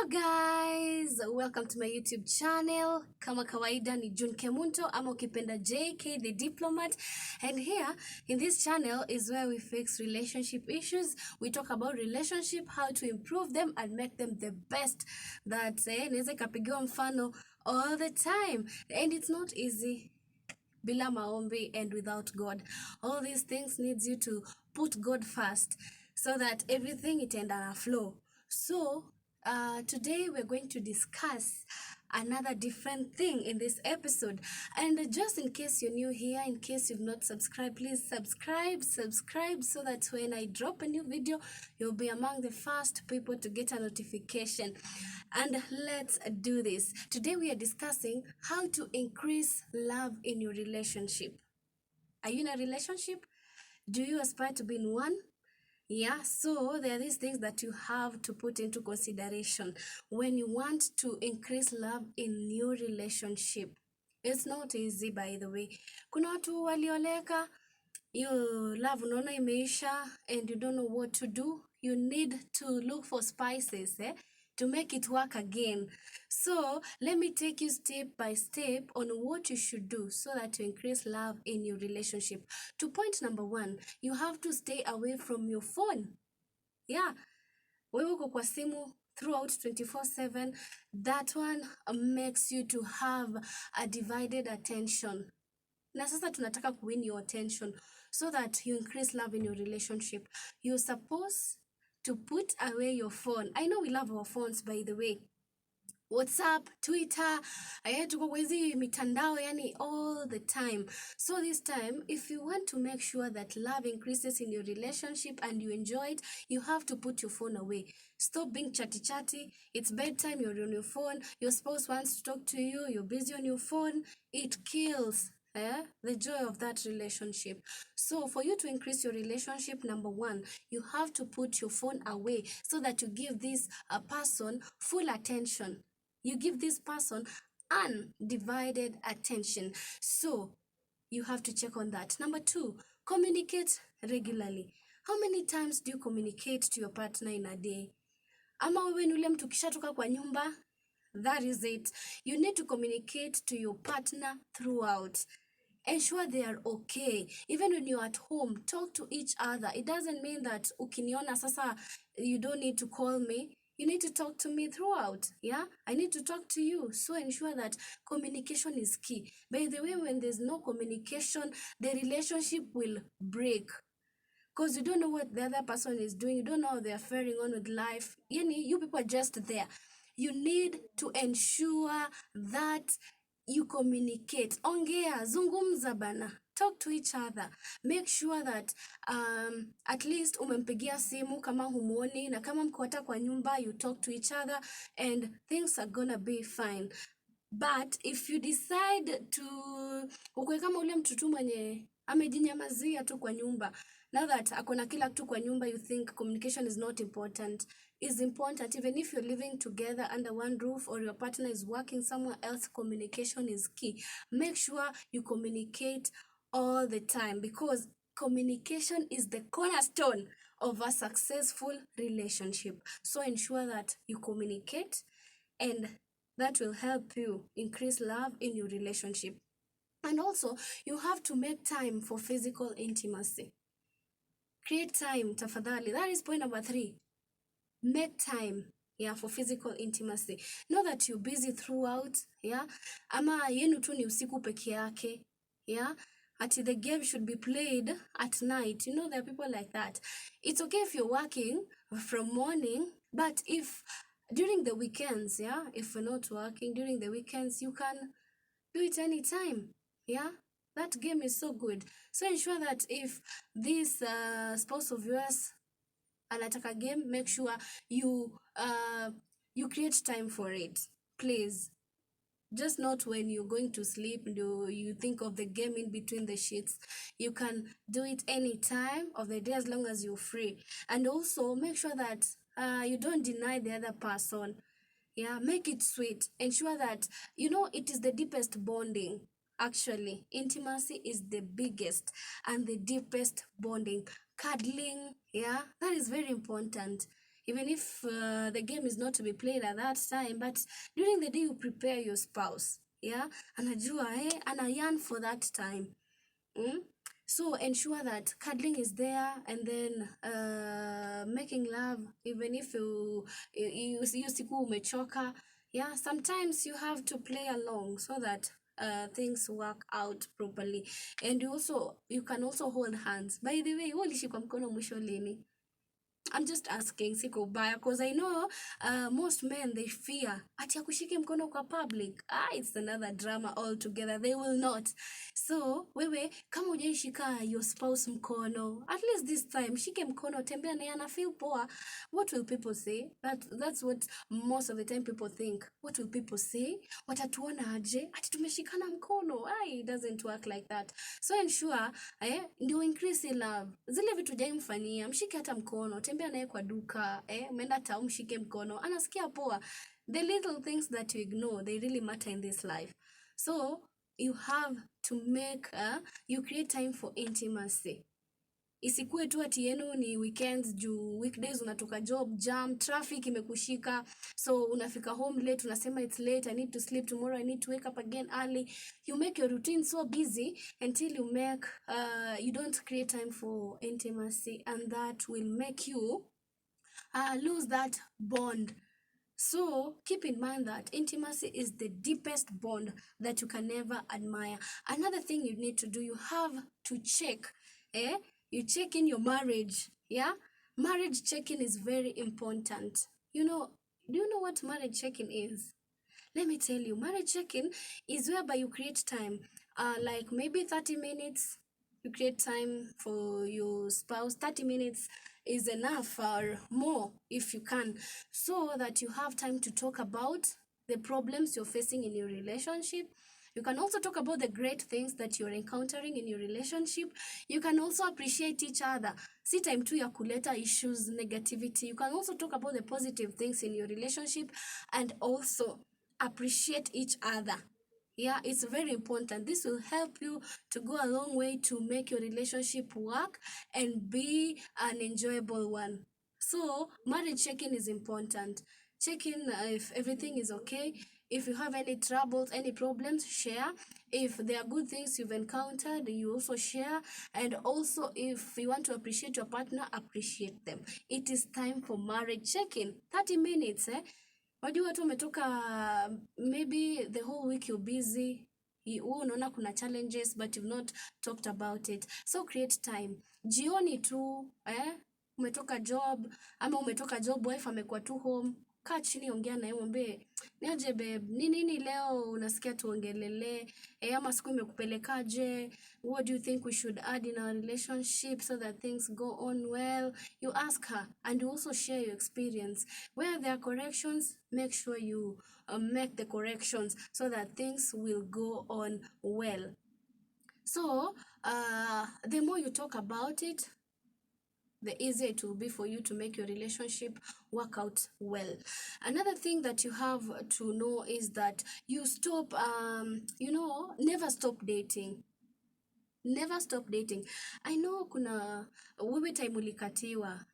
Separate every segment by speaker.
Speaker 1: Hello guys, welcome to my YouTube channel. Kama kawaida ni June Kemunto ama ukipenda JK the Diplomat, and here in this channel is where we fix relationship issues. We talk about relationship, how to improve them and make them the best that naweza kapigiwa mfano all the time, and it's not easy bila maombi and without God. All these things needs you to put God first so that everything itaenda na flow. So today we're going to discuss another different thing in this episode, and just in case you're new here, in case you've not subscribed, please subscribe so that when I drop a new video you'll be among the first people to get a notification. And let's do this. Today we are discussing how to increase love in your relationship. Are you in a relationship? Do you aspire to be in one? Yeah, so there are these things that you have to put into consideration when you want to increase love in your relationship. It's not easy, by the way. Kuna watu walioleka, your love unaona imeisha and you don't know what to do. You need to look for spices to make it work again. So let me take you step by step on what you should do so that you increase love in your relationship. To point number 1, you have to stay away from your phone. Yeah, wewe uko kwa simu throughout 24/7. That one makes you to have a divided attention. Na sasa tunataka kuwin your attention so that you increase love in your relationship. You're supposed to put away your phone. I know we love our phones, by the way. WhatsApp, Twitter, tuko kwa hizi mitandao yani all the time. So this time, if you want to make sure that love increases in your relationship and you enjoy it, you have to put your phone away. Stop being chatty. It's bedtime, you're on your phone. Your spouse wants to talk to you, you're busy on your phone. It kills the joy of that relationship. So for you to increase your relationship, number 1, you have to put your phone away so that you give this person full attention. You give this person undivided attention. So you have to check on that. Number 2, communicate regularly. How many times do you communicate to your partner in a day? Ama wewe ni ule mtu kishatoka kwa nyumba? That is it. You need to communicate to your partner throughout. Ensure they are okay. Even when you're at home, talk to each other. It doesn't mean that ukiniona sasa you don't need to call me. You need to talk to me throughout. Yeah, I need to talk to you. So ensure that communication is key. By the way, when there's no communication, the relationship will break. Because you don't know what the other person is doing. You don't know how they're faring on with life. You people are just there. You need to ensure that you communicate. Ongea, zungumza bana. Talk to each other. Make sure that at least umempigia simu kama humuoni, na kama mko hata kwa nyumba, you talk to each other and things are gonna be fine. But if you decide to ukwe kama ule mtu tu mwenye amejinyamazia tu kwa nyumba, now that akona kila kitu kwa nyumba, you think communication is not important. Is important. Even if you're living together under one roof or your partner is working somewhere else, communication is key. Make sure you communicate all the time, because communication is the cornerstone of a successful relationship. So ensure that you communicate, and that will help you increase love in your relationship. And also, you have to make time for physical intimacy. Create time, tafadhali. That is point number 3. Make time, for physical intimacy. Know that you're busy throughout, ama yenu tu ni usiku peke yake, ati the game should be played at night. There are people like that. It's okay if you're working from morning, but if during the weekends, if you're not working during the weekends, you can do it anytime. That game is so good. So ensure that if this spouse of yours anataka game, make sure you create time for it, please. Just not when you're going to sleep do you think of the game in between the sheets. You can do it any time of the day as long as you're free. And also make sure that you don't deny the other person. Make it sweet. Ensure that it is the deepest bonding. Actually, intimacy is the biggest and the deepest bonding. Cuddling, that is very important. even if the game is not to be played at that time, but during the day you prepare your spouse. Yeah, anajua ana yearn for that time. So ensure that cuddling is there, and then making love even if you siku umechoka. Yeah, sometimes you have to play along so that things work out properly. And you can also hold hands. By the way, wewe ulishikwa mkono mwisho lini? I'm just asking, siko baya, because I know most men, they fear ati akushike mkono kwa public. It's another drama altogether. They will not. So wewe kama hujaishika your spouse mkono, at least this time shike mkono, tembea naye, ana feel poa. What will people say? That's what most of the time people think. What will people say? Watatuona aje ati tumeshikana mkono? It doesn't work like that. So ensure ndio increase in love. Zile vitu jaimfanyia, mshike hata mkono, tembea naye kwa duka, umeenda town, mshike mkono, anasikia poa. The little things that you ignore, they really matter in this life. So you have to make you create time for intimacy. Isikue tu ati yenu ni weekends, juu weekdays unatoka job, jam, traffic imekushika, so unafika home late, unasema it's late, I need to sleep tomorrow, I need to wake up again early. You make your routine so busy until you don't create time for intimacy, and that will make you lose that bond. So keep in mind that intimacy is the deepest bond that you can never admire. Another thing you need to do, you have to check. You check in your marriage. Yeah? Marriage check-in is very important. Do you know what marriage check-in is? Let me tell you, marriage check-in is whereby you create time. Like maybe 30 minutes, you create time for your spouse. 30 minutes is enough, or more if you can, so that you have time to talk about the problems you're facing in your relationship. You can also talk about the great things that you're encountering in your relationship. You can also appreciate each other. Si time tu ya kuleta issues, negativity. You can also talk about the positive things in your relationship and also appreciate each other. Yeah, it's very important. This will help you to go a long way to make your relationship work and be an enjoyable one. So marriage check-in is important. Check in if everything is okay. If you have any troubles, any problems, share. If there are good things you've encountered, you also share. And also, if you want to appreciate your partner, appreciate them. It is time for marriage check-in. 30 minutes, Wajua watu umetoka, maybe the whole week you're busy. Unaona kuna challenges, but you've not talked about it. So create time. Jioni tu, umetoka job, ama umetoka job, wife amekuwa tu home. Kaa chini, ongea naye, mwambie, niaje babe, nini leo unasikia tuongelele, ama siku imekupelekaje? What do you think we should add in our relationship so that things go on well? You ask her, and you also share your experience. Where there are corrections, make sure you make the corrections so that things will go on well. So the more you talk about it, the easier it will be for you to make your relationship work out well. Another thing that you have to know is that you stop, never stop dating. Never stop dating. I know kuna wewe time ulikatiwa,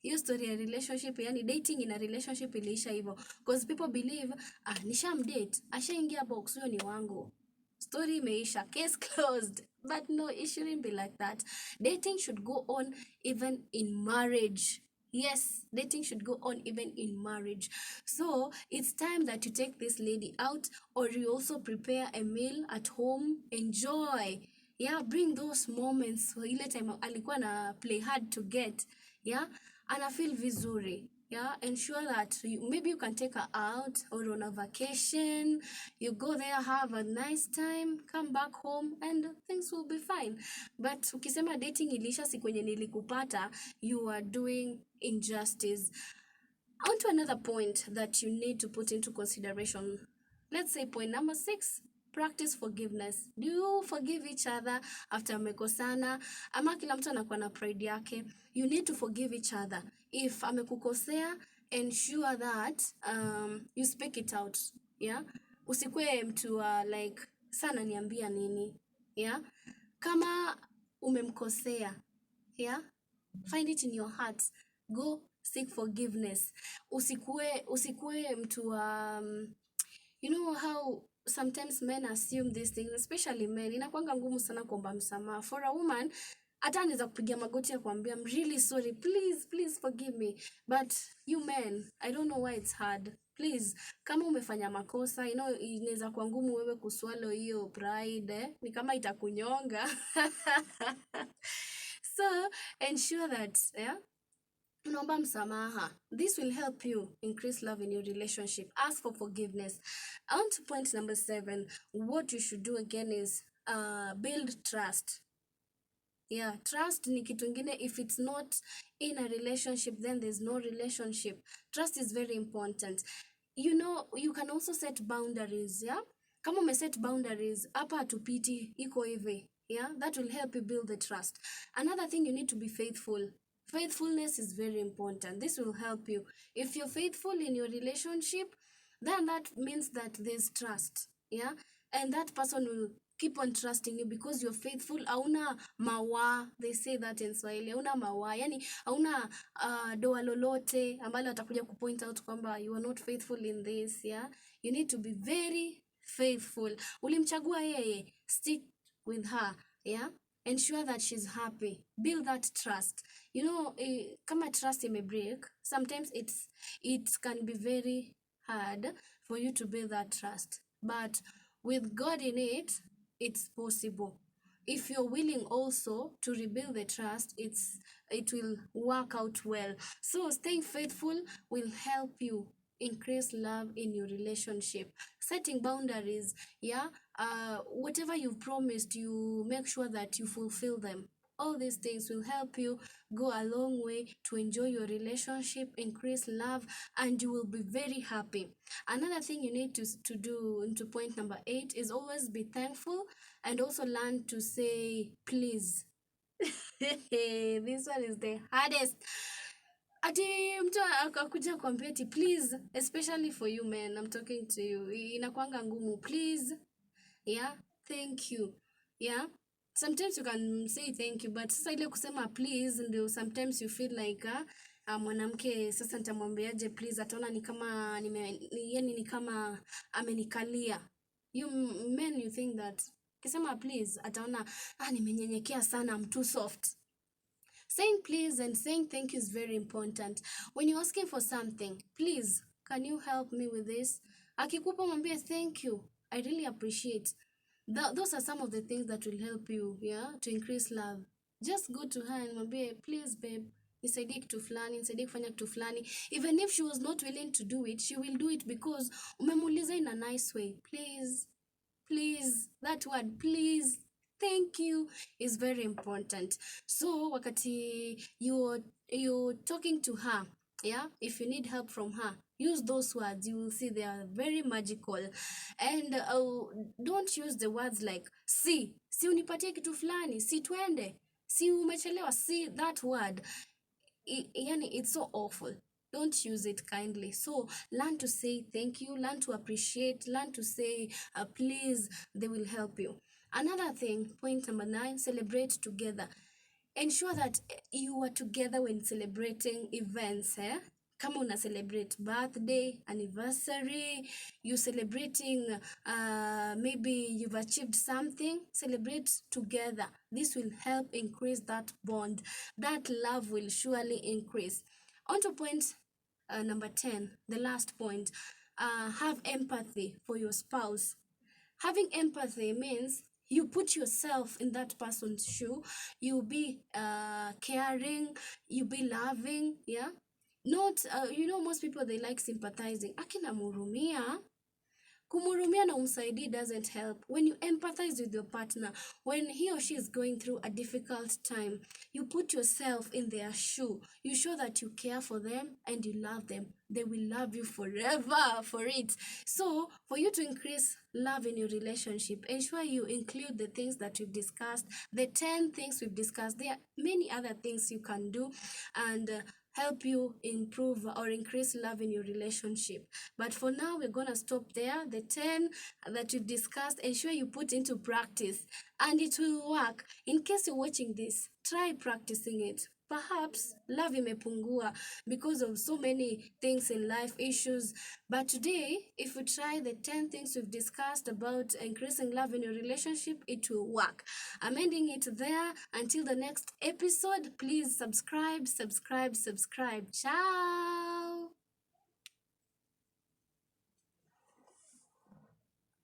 Speaker 1: hiyo story ya relationship, yani dating in a relationship iliisha hivyo. Because people believe, nishamdate, ashaingia box, huyo ni wangu. Story imeisha, case closed. But no, it shouldn't be like that. Dating should go on even in marriage. Yes, dating should go on even in marriage. So it's time that you take this lady out, or you also prepare a meal at home. Enjoy. Yeah, bring those moments. Ile time alikuwa na play hard to get. Yeah, ana feel vizuri. Yeah, ensure that maybe you can take her out or on a vacation. You go there, have a nice time, come back home, and things will be fine. But ukisema dating ilisha siku yenye nilikupata, you are doing injustice. On to another point that you need to put into consideration. Let's say point number 6. Practice forgiveness. Do you forgive each other after mmekosana? Ama kila mtu anakuwa na pride yake. You need to forgive each other. If amekukosea, ensure that you speak it out. Yeah? Usikue mtu like sana niambia nini. Yeah? Kama umemkosea, yeah? Find it in your heart. Go seek forgiveness. Usikue mtu you know how sometimes men assume these things, especially men. Inakuanga ngumu sana kuomba msamaha. For a woman, hata anaweza kupigia magoti ya kuambia I'm really sorry, please forgive me. But you men, I don't know why it's hard. Please, kama umefanya makosa, inaweza kuwa ngumu wewe kuswallow hiyo pride, ni kama itakunyonga. So, ensure that, yeah, unaomba msamaha. This will help you increase love in your relationship. Ask for forgiveness. On to point number 7, what you should do again is build trust. Yeah, trust ni kitu ingine. If it's not in a relationship, then there's no relationship. Trust is very important. You can also set boundaries, yeah? Kama umeset boundaries, hapa hatupiti, iko hivi, yeah? That will help you build the trust. Another thing, you need to be faithful. Faithfulness is very important. This will help you. If you're faithful in your relationship, then that means that there's trust, yeah? And that person will keep on trusting you because you're faithful. Hauna mawa, they say that in Swahili. Hauna mawa, yani hauna doa lolote ambalo atakuja kupoint out kwamba you are not faithful in this, yeah? You need to be very faithful. Ulimchagua yeye, stick with her, yeah? Ensure that she's happy. Build that trust. Kama trust break, sometimes it can be very hard for you to build that trust. But with God in it, it's possible. If you're willing also to rebuild the trust, it will work out well. So staying faithful will help you increase love in your relationship. Setting boundaries, yeah, whatever you've promised, you make sure that you fulfill them. All these things will help you go a long way to enjoy your relationship, increase love, and you will be very happy. Another thing you need to do into point number 8 is always be thankful and also learn to say please. This one is the hardest. Ati mtu akakuja kuambia ati please, especially for you men, I'm talking to you. Inakuanga ngumu. Please, yeah, thank you, yeah. Sometimes you can say thank you, but sasa ile kusema please ndio sometimes you feel like mwanamke sasa nitamwambiaje please, ataona ni kama ni kama amenikalia. You men, you think that kisema please ataona nimenyenyekea sana, I'm too soft. Saying please and saying thank you is very important. When you're asking for something, please, can you help me with this? Akikupa mwambie thank you, I really appreciate. Those are some of the things that will help you, yeah, to increase love. Just go to her and mwambie, please babe, nisaidie kitu fulani, nisaidie kufanya kitu fulani. Even if she was not willing to do it, she will do it because umemuuliza in a nice way. Please, that word please, thank you is very important. So wakati you're talking to her, yeah, if you need help from her, use those words. You will see they are very magical. And don't use the words like si unipatie kitu fulani, si twende, si umechelewa. See, that word, it's so awful. Don't use it kindly. So learn to say thank you, learn to appreciate, learn to say please. They will help you. Another thing, point number 9, celebrate together. Ensure that you are together when celebrating events. Kama una celebrate birthday, anniversary, you celebrating, maybe you've achieved something, celebrate together. This will help increase that bond. That love will surely increase. On to point number 10, the last point, have empathy for your spouse. Having empathy means you put yourself in that person's shoe. You be caring, you be loving, yeah. Not, most people, they like sympathizing. Akina murumia. Kumurumia na umsaidi doesn't help. When you empathize with your partner, when he or she is going through a difficult time, you put yourself in their shoe. You show that you care for them and you love them. They will love you forever for it. So, for you to increase love in your relationship, ensure you include the things that we've discussed, the 10 things we've discussed. There are many other things you can do and help you improve or increase love in your relationship. But for now, we're going to stop there. The 10 that we've discussed, ensure you put into practice and it will work. In case you're watching this, try practicing it. perhaps love imepungua because of so many things in life issues. But today, if we try the 10 things we've discussed about increasing love in your relationship, it will work. I'm ending it there. Until the next episode, please subscribe. Ciao.